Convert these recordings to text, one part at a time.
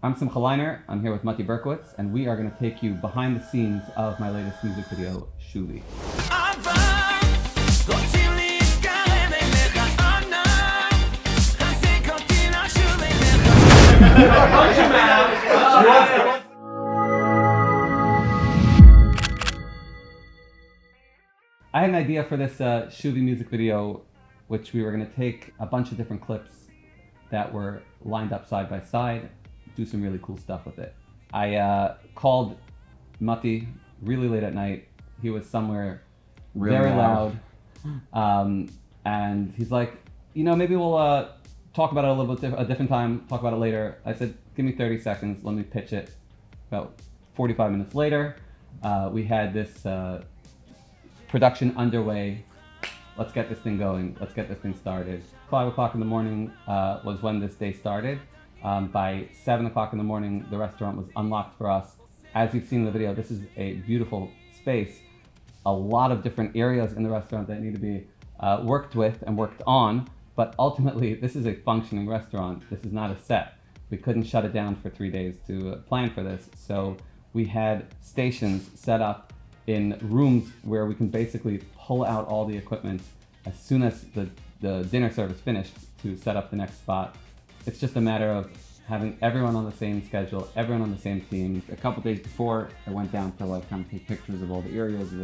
I'm Simcha Leiner. I'm here with Motty Berkowitz, and we are going to take you behind the scenes of my latest music video, Shuvi. I had an idea for this Shuvi music video, which we were going to take a bunch of different clips that were lined up side by side, do some really cool stuff with it. I called Motty really late at night. He was somewhere very loud. And he's like, maybe we'll talk about it a little bit a different time, talk about it later. I said, give me 30 seconds, let me pitch it. About 45 minutes later, we had this production underway. Let's get this thing going. Let's get this thing started. 5 o'clock in the morning was when this day started. By 7 o'clock in the morning, the restaurant was unlocked for us. As you've seen in the video, this is a beautiful space. A lot of different areas in the restaurant that need to be worked with and worked on. But ultimately, this is a functioning restaurant. This is not a set. We couldn't shut it down for 3 days to plan for this. So we had stations set up in rooms where we can basically pull out all the equipment as soon as the dinner service finished to set up the next spot. It's just a matter of having everyone on the same schedule, everyone on the same team. A couple days before, I went down to kind of take pictures of all the areas, of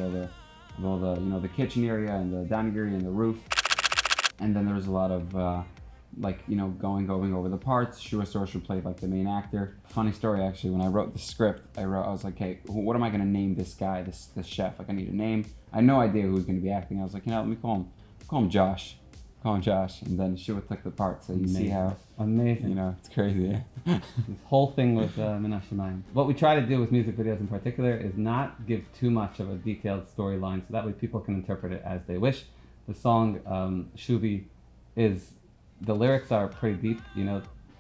all the the kitchen area and the dining area and the roof. And then there was a lot of going over the parts. Shua Sorsha played like the main actor. Funny story actually, when I wrote the script, I was like, hey, what am I gonna name this guy, this chef? Like I need a name. I had no idea who was gonna be acting. I was like, let me call him Josh. Call him Josh, and then Shua took the part. So you see how amazing. It's crazy. This whole thing with Menashe Mayim. What we try to do with music videos in particular is not give too much of a detailed storyline, so that way people can interpret it as they wish. The song Shuvi the lyrics are pretty deep.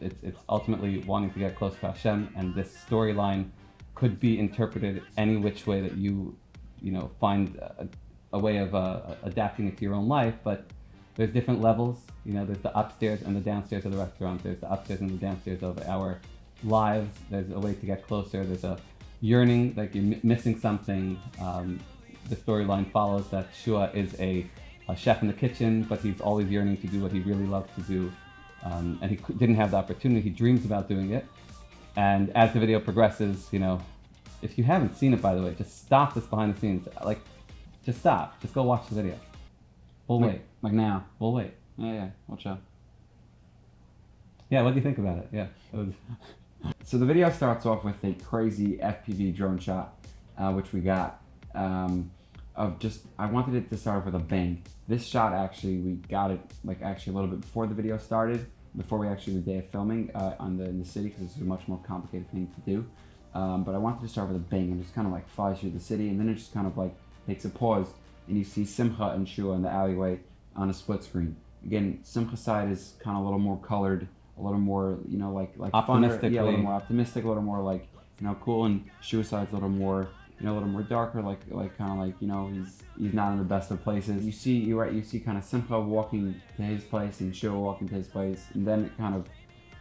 It's ultimately wanting to get close to Hashem, and this storyline could be interpreted any which way that you find a way of adapting it to your own life. But there's different levels. There's the upstairs and the downstairs of the restaurant. There's the upstairs and the downstairs of our lives. There's a way to get closer. There's a yearning, like you're missing something. The storyline follows that Shua is a chef in the kitchen, but he's always yearning to do what he really loves to do. And he didn't have the opportunity. He dreams about doing it. And as the video progresses, if you haven't seen it, by the way, just stop this behind the scenes. Just stop. Just go watch the video. We'll wait. Like now. We'll wait. Yeah, we'll chill. Yeah, what do you think about it? Yeah. So the video starts off with a crazy FPV drone shot, which we got. I wanted it to start off with a bang. This shot actually, we got it a little bit before the video started, before we actually the day of filming in the city, because this is a much more complicated thing to do. But I wanted to start with a bang and just kind of flies through the city, and then it just kind of takes a pause, and you see Simcha and Shua in the alleyway on a split screen. Again, Simcha's side is kind of a little more colored, a little more optimistic, a little more optimistic, a little more cool, and Shua's side's a little more a little more darker, he's not in the best of places. You see kind of Simcha walking to his place and Shua walking to his place, and then it kind of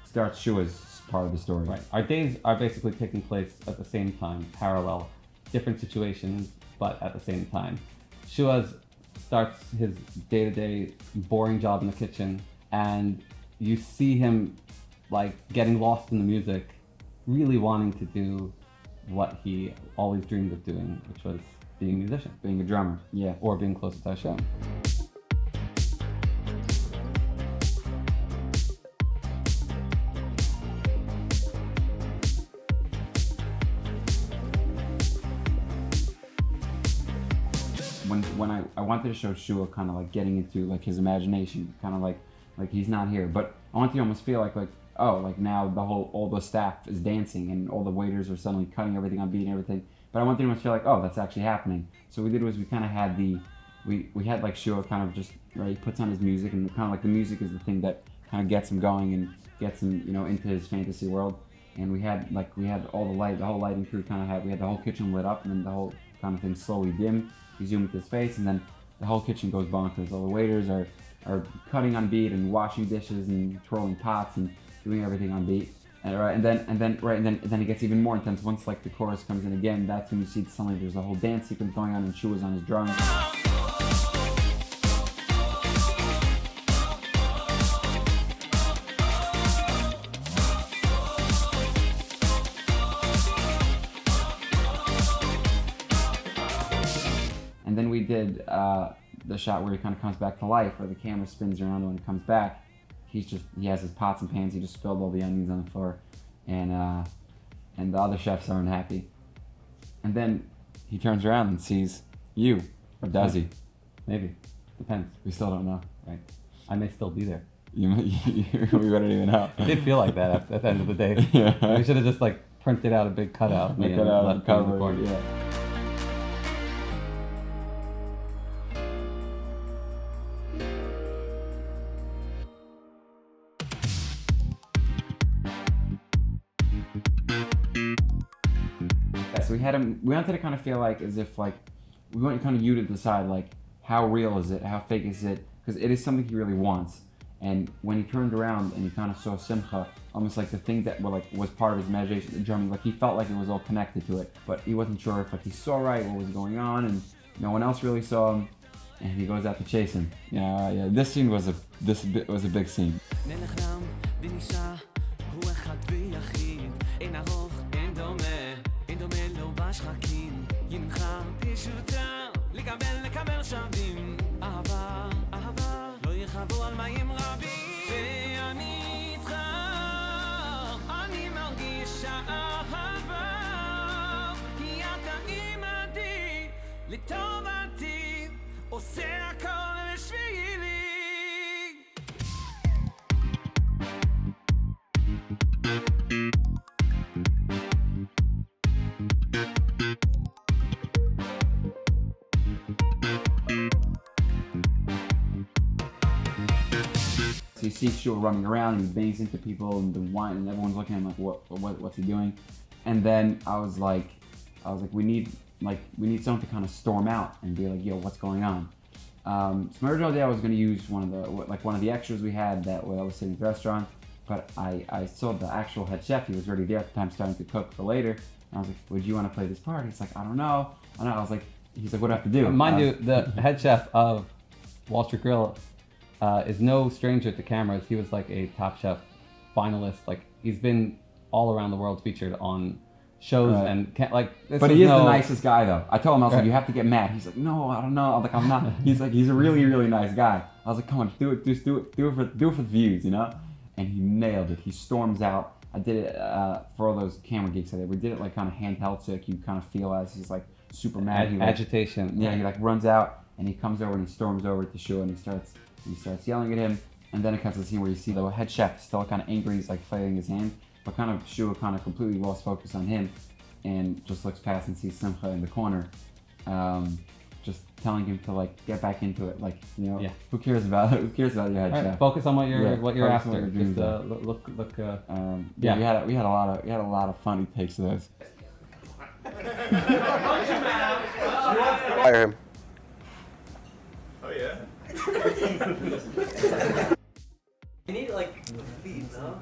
starts Shua's part of the story. Right. Our days are basically taking place at the same time, parallel, different situations, but at the same time. Shua's starts his day-to-day boring job in the kitchen, and you see him getting lost in the music, really wanting to do what he always dreamed of doing, which was being a musician. Being a drummer, yeah. Or being closer to Hashem. When I wanted to show Shua kind of getting into his imagination, kind of like he's not here, but I want you to almost feel now all the staff is dancing and all the waiters are suddenly cutting everything on beat and everything. But I want you to almost feel that's actually happening. So what we did was we kind of had we had Shua kind of just he puts on his music, and kind of the music is the thing that kind of gets him going and gets him into his fantasy world. And we had all the whole lighting crew we had the whole kitchen lit up, and then the whole kind of thing slowly dim. We zoom with his face, and then the whole kitchen goes bonkers. All the waiters are cutting on beat and washing dishes and twirling pots and doing everything on beat. and then it gets even more intense. Once like the chorus comes in again, that's when you see suddenly there's a whole dance sequence going on, and Shua's on his drums. And then we did the shot where he kind of comes back to life, where the camera spins around when he comes back. He has his pots and pans. He just spilled all the onions on the floor, and the other chefs aren't happy. And then he turns around and sees you, or does he? Maybe. Depends. We still don't know. Right. I may still be there. We wouldn't even know. It did feel like that at the end of the day. Yeah. We should have just like printed out a big cutout of me and left me in the corner. Yeah. So we wanted to kind of feel like as if like we want kind of you to decide like how real is it, how fake is it, because it is something he really wants. And when he turned around and he kind of saw Simcha, almost like the thing that was part of his imagination, the drumming, like he felt like it was all connected to it, but he wasn't sure if like he saw right what was going on, and no one else really saw him, and he goes out to chase him. Yeah. This scene was a big scene. בשחקים ימחר פשוטה לקבל שווים אהבה לא יחבו על מים רבים ואני איתך אני מרגיש אהבה כי אתה עימדי לטובתי עושה הכל בשבילי So you see Shua running around and he bangs into people and the wine and everyone's looking at him like what's he doing? And then I was like we need someone to kind of storm out and be like, yo, what's going on? So my original idea I was gonna use one of the extras we had that way I was sitting at the restaurant, but I saw the actual head chef. He was already there at the time starting to cook for later. And I was like, would you want to play this part? He's like, I don't know. I was like, he's like, what do I have to do? Mind you, the head chef of Wall Street Grill is no stranger to cameras. He was like a Top Chef finalist. Like he's been all around the world featured on shows and But he is the nicest guy though. I told him, I was like, you have to get mad. He's like, no, I don't know. I'm like, I'm not. He's like, he's a really, really nice guy. I was like, come on, do it for the views, you know? And he nailed it. He storms out. I did it for all those camera gigs I did. We did it like kind of handheld, so like you kind of feel as he's like super mad. He, like, agitation. Yeah, he like runs out and he comes over and he storms over to Shua and he starts yelling at him. And then it cuts to the scene where you see the head chef still kind of angry. He's like fighting his hand, but kind of Shua kind of completely lost focus on him and just looks past and sees Simcha in the corner, just telling him to like get back into it. Like, you know, who cares about your head chef? Focus on what you're after. Just look. we had a lot of funny takes of those. Fire him. Oh yeah. You need like feet, no?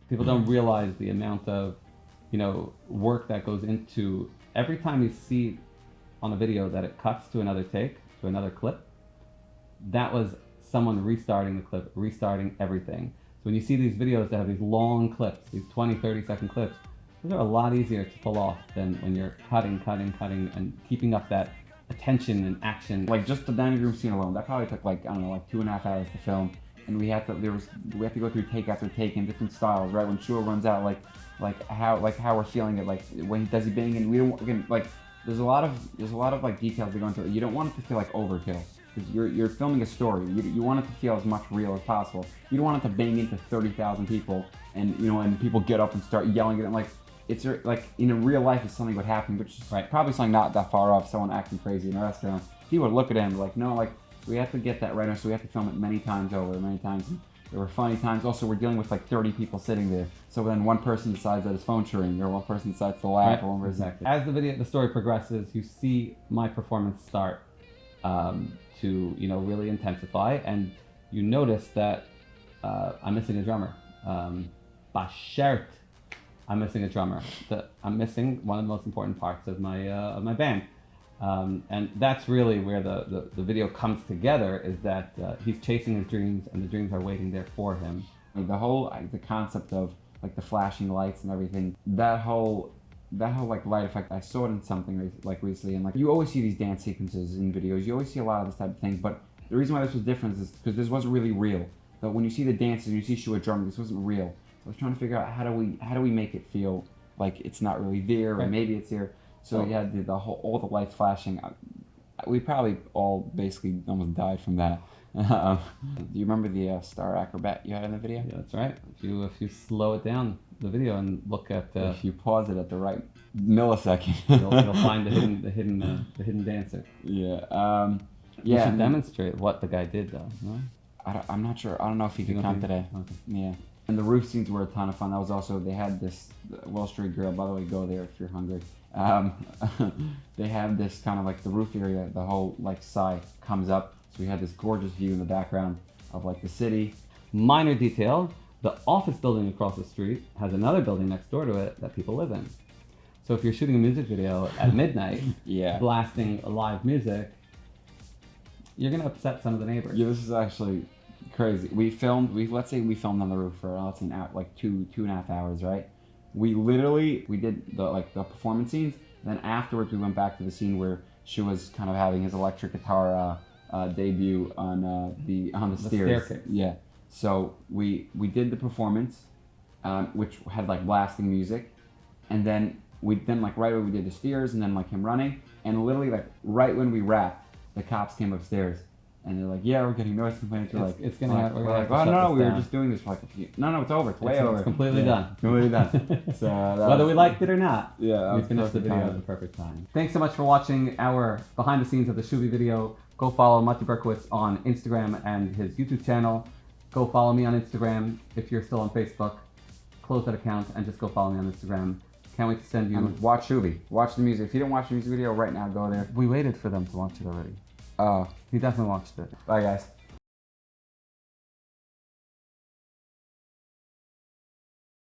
People don't realize the amount of, work that goes into every time you see on a video that it cuts to another take, to another clip. That was someone restarting the clip, restarting everything. So when you see these videos that have these long clips, these 20, 30-second clips, those are a lot easier to pull off than when you're cutting, and keeping up that attention and action. Like just the dining room scene alone, that probably took like 2.5 hours to film, and we have to go through take after take in different styles. Right when Shua runs out, like how we're feeling it, like when does he bang in? We don't there's a lot of like details that go into it. You don't want it to feel like overkill because you're filming a story. You want it to feel as much real as possible. You don't want it to bang into 30,000 people and people get up and start yelling at it like. It's like in a real life, if something would happen, which is probably something not that far off. Someone acting crazy in a restaurant, he would look at him like, no, like we have to get that right now, so we have to film it many times over, many times. And there were funny times. Also, we're dealing with like 30 people sitting there, so then one person decides that his phone should ring, or one person decides to laugh, or one person. Exactly. As the story progresses, you see my performance start to really intensify, and you notice that I'm missing a drummer. Bashert, I'm missing a drummer. I'm missing one of the most important parts of my band. And that's really where the video comes together, is that he's chasing his dreams and the dreams are waiting there for him. Like the concept of like the flashing lights and everything, that whole like light effect, I saw it in something like recently, and like you always see these dance sequences in videos, you always see a lot of this type of thing, but the reason why this was different is because this wasn't really real. But when you see the dances and you see Shua drumming, this wasn't real. I was trying to figure out how do we make it feel like it's not really there, or maybe it's here. So you had all the lights flashing. We probably all basically almost died from that. Do you remember the star acrobat you had in the video? Yeah, that's right. If you slow it down, the video, and look at if you pause it at the right millisecond, you'll find the hidden dancer. Yeah. You should demonstrate what the guy did, though. No? I'm not sure. I don't know if he could come today. Okay. Yeah. And the roof scenes were a ton of fun. That was also, they had this Wall Street Grill. By the way, go there if you're hungry. They have this kind of like the roof area, the whole like side comes up. So we had this gorgeous view in the background of like the city. Minor detail, the office building across the street has another building next door to it that people live in. So if you're shooting a music video at midnight, blasting live music, you're gonna upset some of the neighbors. Yeah, this is actually crazy. Let's say we filmed on the roof for let's say like 2.5 hours, right? We did the performance scenes. Then afterwards we went back to the scene where she was kind of having his electric guitar debut on the stairs. Staircase. Yeah. So we did the performance, which had like blasting music, and then like right when we did the stairs and then like him running, and literally like right when we wrapped, the cops came upstairs. And they're like, yeah, we're getting noise complaints. We're like, oh no, we were just doing this for like a few. No, it's over. It's way over. It's completely done. Completely done. So whether we liked it or not, yeah, we finished the video at the perfect time. Thanks so much for watching our behind the scenes of the Shuvi video. Go follow Motty Berkowitz on Instagram and his YouTube channel. Go follow me on Instagram if you're still on Facebook. Close that account and just go follow me on Instagram. Can't wait to send you. And watch Shuvi. Watch the music. If you didn't watch the music video right now, go there. We waited for them to watch it already. Oh. He definitely watched it. Bye, guys.